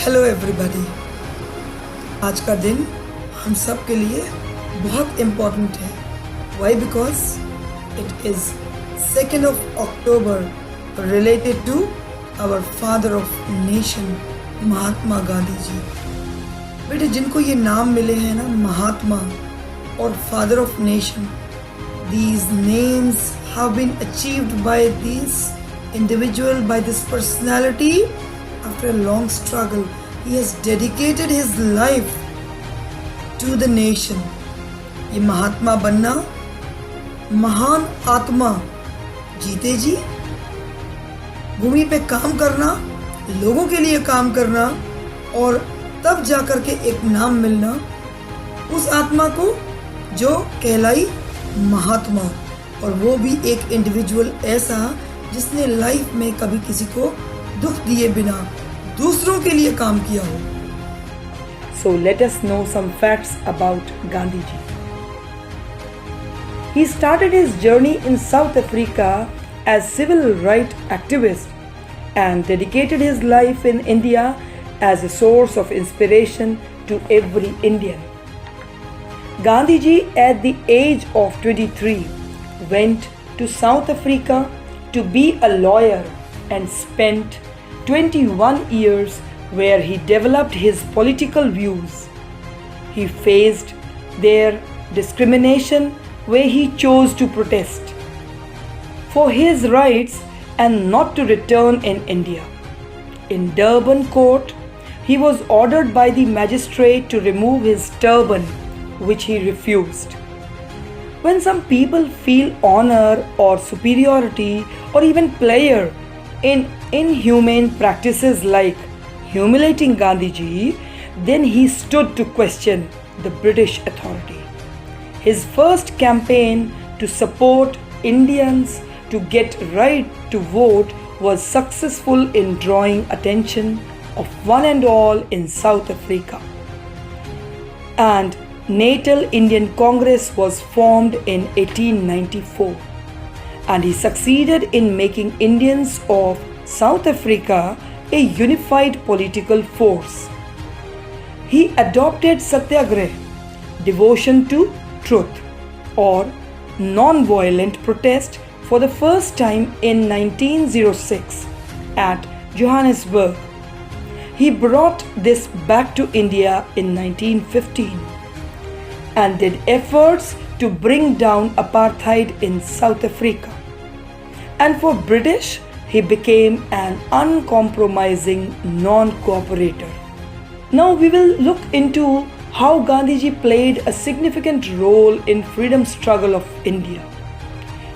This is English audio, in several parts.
Hello everybody. आज का दिन हम सब के लिए बहुत इम्पोर्टेंट है। Why? Because it is 2nd of October related to our father of nation Mahatma Gandhi ji. बेटे, जिनको ये नाम मिले हैं ना, महात्मा और father of nation, these names have been achieved by this individual, by this personality. After a long struggle, he has dedicated his life to the nation. ये महात्मा बनना, महान आत्मा, जीते जी, भूमि पे काम करना, लोगों के लिए काम करना और तब जाकर के एक नाम मिलना उस आत्मा को जो कहलाई महात्मा। और वो भी एक इंडिविजुअल ऐसा जिसने लाइफ में कभी किसी को दुख दिए बिना दूसरों के लिए काम किया हो। So let us know some facts about Gandhi ji. He started his journey in South Africa as civil rights activist and dedicated his life in India as a source of inspiration to every Indian. Gandhi ji at the age of 23 went to South Africa to be a lawyer and spent 21 years where he developed his political views. He faced their discrimination where he chose to protest for his rights and not to return in India. In Durban court, he was ordered by the magistrate to remove his turban, which he refused. When some people feel honor or superiority or even pleasure in inhumane practices like humiliating Gandhiji, then he stood to question the British authority. His first campaign to support Indians to get right to vote was successful in drawing attention of one and all in South Africa. And Natal Indian Congress was formed in 1894, and he succeeded in making Indians of South Africa a unified political force. He adopted Satyagrah, devotion to truth, or non-violent protest for the first time in 1906 at Johannesburg. He brought this back to India in 1915 and did efforts to bring down apartheid in South Africa. And for British, he became an uncompromising non-cooperator. Now we will look into how Gandhiji played a significant role in freedom struggle of India.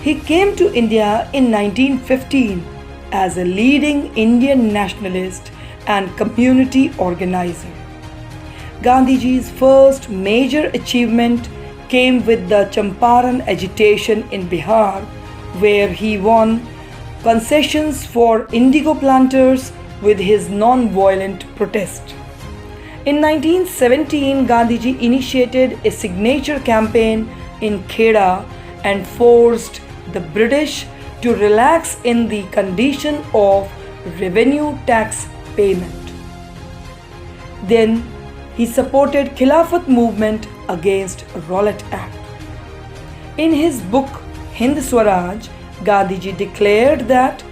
He came to India in 1915 as a leading Indian nationalist and community organizer. Gandhiji's first major achievement came with the Champaran agitation in Bihar, where he won concessions for indigo planters with his non-violent protest. In 1917, Gandhiji initiated a signature campaign in Kheda and forced the British to relax in the condition of revenue tax payment. Then he supported Khilafat movement against Rowlatt Act. In his book Hind Swaraj, Gandhiji declared that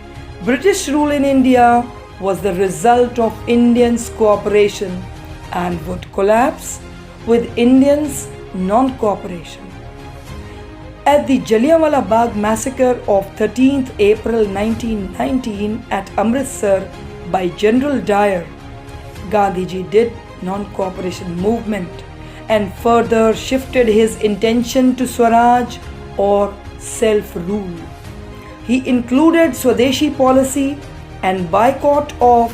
British rule in India was the result of Indians' cooperation and would collapse with Indians' non-cooperation. At the Jallianwala Bagh massacre of 13th April 1919 at Amritsar by General Dyer, Gandhiji did non-cooperation movement and further shifted his intention to Swaraj or self-rule. He included Swadeshi policy and boycott of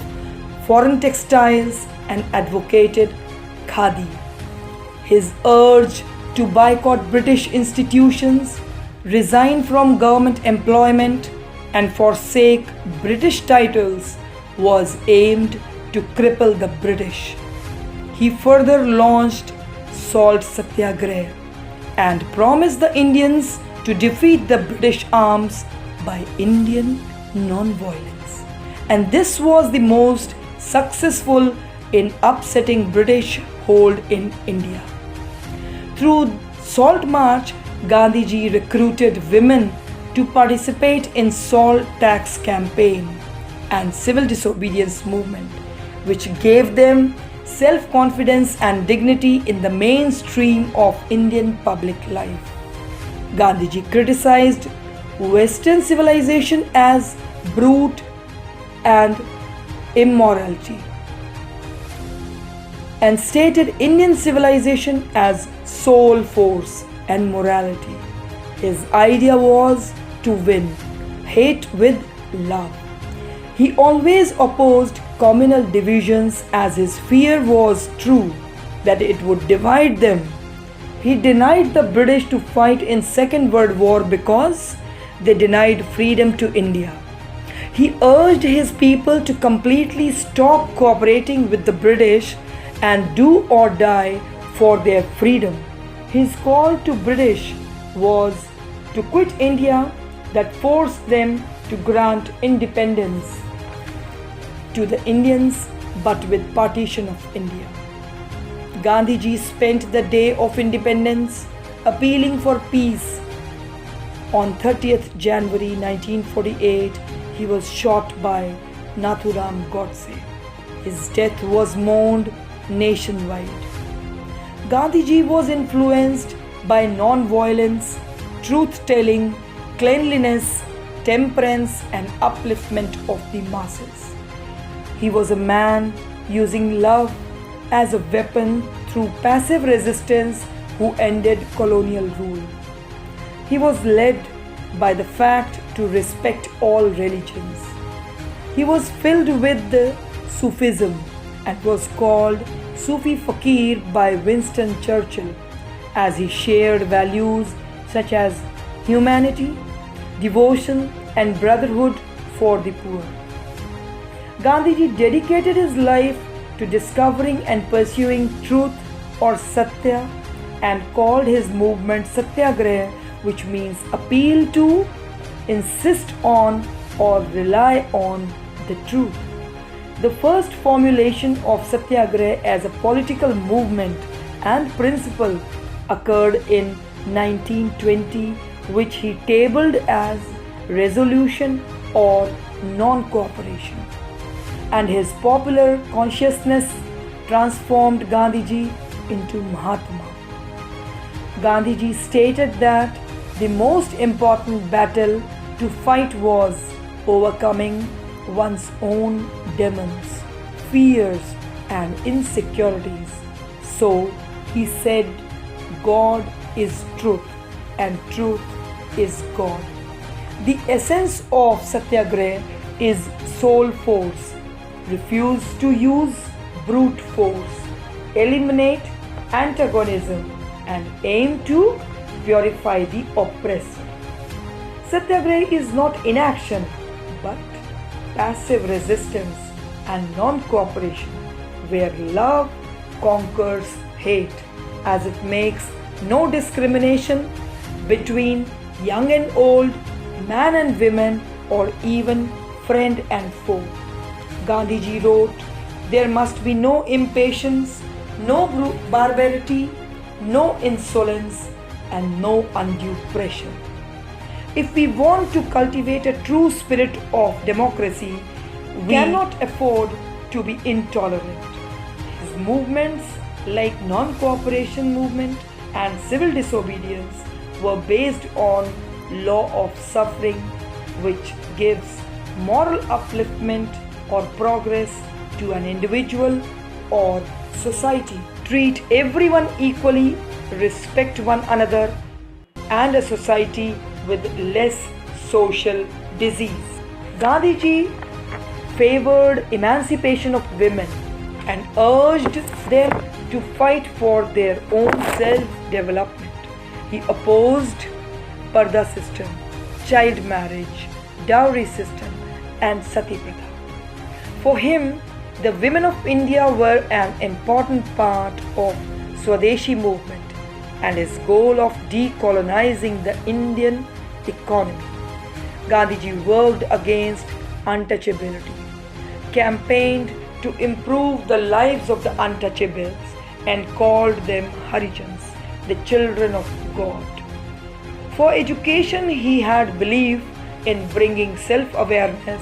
foreign textiles and advocated khadi. His urge to boycott British institutions, resign from government employment and forsake British titles was aimed to cripple the British. He further launched Salt Satyagrah and promised the Indians to defeat the British arms by Indian non-violence. And this was the most successful in upsetting British hold in India. Through Salt March, Gandhiji recruited women to participate in salt tax campaign and civil disobedience movement, which gave them self-confidence and dignity in the mainstream of Indian public life. Gandhiji criticized Western civilization as brute and immorality and stated Indian civilization as soul force and morality. His idea was to win hate with love. He always opposed communal divisions as his fear was true that it would divide them. He denied the British to fight in Second World War because they denied freedom to India. He urged his people to completely stop cooperating with the British and do or die for their freedom. His call to British was to quit India that forced them to grant independence to the Indians but with partition of India. Gandhiji spent the day of independence appealing for peace. On 30th January 1948, he was shot by Nathuram Godse. His death was mourned nationwide. Gandhiji was influenced by non-violence, truth-telling, cleanliness, temperance and upliftment of the masses. He was a man using love as a weapon through passive resistance who ended colonial rule. He was led by the fact to respect all religions. He was filled with the Sufism and was called Sufi Fakir by Winston Churchill as he shared values such as humanity, devotion and brotherhood for the poor. Gandhiji dedicated his life to discovering and pursuing truth or Satya and called his movement Satyagraha, which means appeal to, insist on or rely on the truth. The first formulation of Satyagraha as a political movement and principle occurred in 1920, which he tabled as resolution or non-cooperation. And his popular consciousness transformed Gandhiji into Mahatma. Gandhiji stated that the most important battle to fight was overcoming one's own demons, fears and insecurities. So he said, God is truth and truth is God. The essence of Satyagraha is soul force. Refuse to use brute force, eliminate antagonism and aim to purify the oppressor. Satyagraha is not inaction but passive resistance and non-cooperation where love conquers hate, as it makes no discrimination between young and old, man and women or even friend and foe. Gandhiji wrote, there must be no impatience, no barbarity, no insolence and no undue pressure. If we want to cultivate a true spirit of democracy, we cannot afford to be intolerant. His movements like non-cooperation movement and civil disobedience were based on law of suffering, which gives moral upliftment or progress to an individual or society. Treat everyone equally, respect one another, and a society with less social disease. Gandhiji favored emancipation of women and urged them to fight for their own self-development. He opposed Parda system, child marriage, dowry system and Sati Pratha. For him, the women of India were an important part of Swadeshi movement and his goal of decolonizing the Indian economy. Gandhiji worked against untouchability, campaigned to improve the lives of the untouchables and called them Harijans, the children of God. For education, he had belief in bringing self-awareness.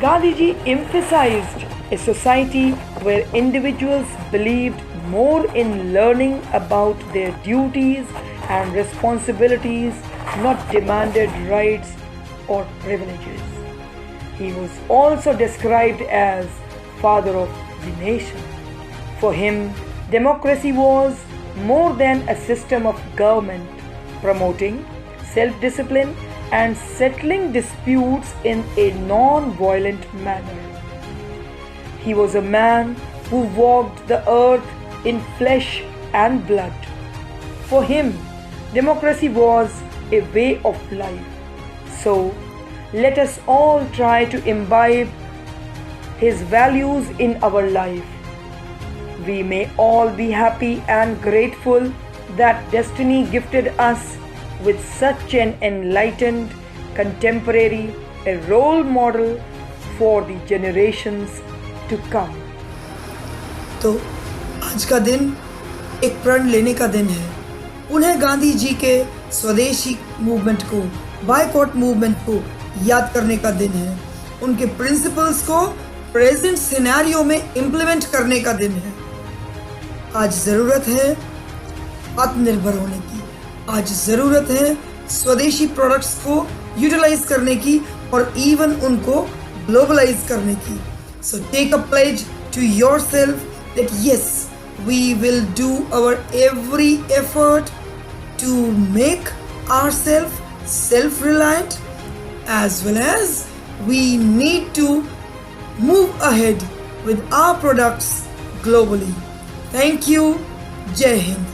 Gandhiji emphasized a society where individuals believed more in learning about their duties and responsibilities, not demanded rights or privileges. He was also described as father of the nation. For him, democracy was more than a system of government, promoting self-discipline and settling disputes in a non-violent manner. He was a man who walked the earth in flesh and blood. For him, democracy was a way of life. So, let us all try to imbibe his values in our life. We may all be happy and grateful that destiny gifted us with such an enlightened contemporary, a role model for the generations to come. तो आज का दिन एक प्रण लेने का दिन है। उन्हें गांधी जी के स्वदेशी मूवमेंट को, बायकॉट मूवमेंट को याद करने का दिन है। उनके प्रिंसिपल्स को प्रेजेंट सिनेरियो में इम्प्लीमेंट करने का दिन है। आज ज़रूरत है आत्मनिर्भर होने की। आज ज़रूरत है स्वदेशी प्रोडक्ट्स को यूटिलाइज करने की और इवन उनको ग्लोबलाइज करने की। So take a pledge to yourself that yes, we will do our every effort to make ourself self-reliant, as well as we need to move ahead with our products globally. Thank you. Jai Hind.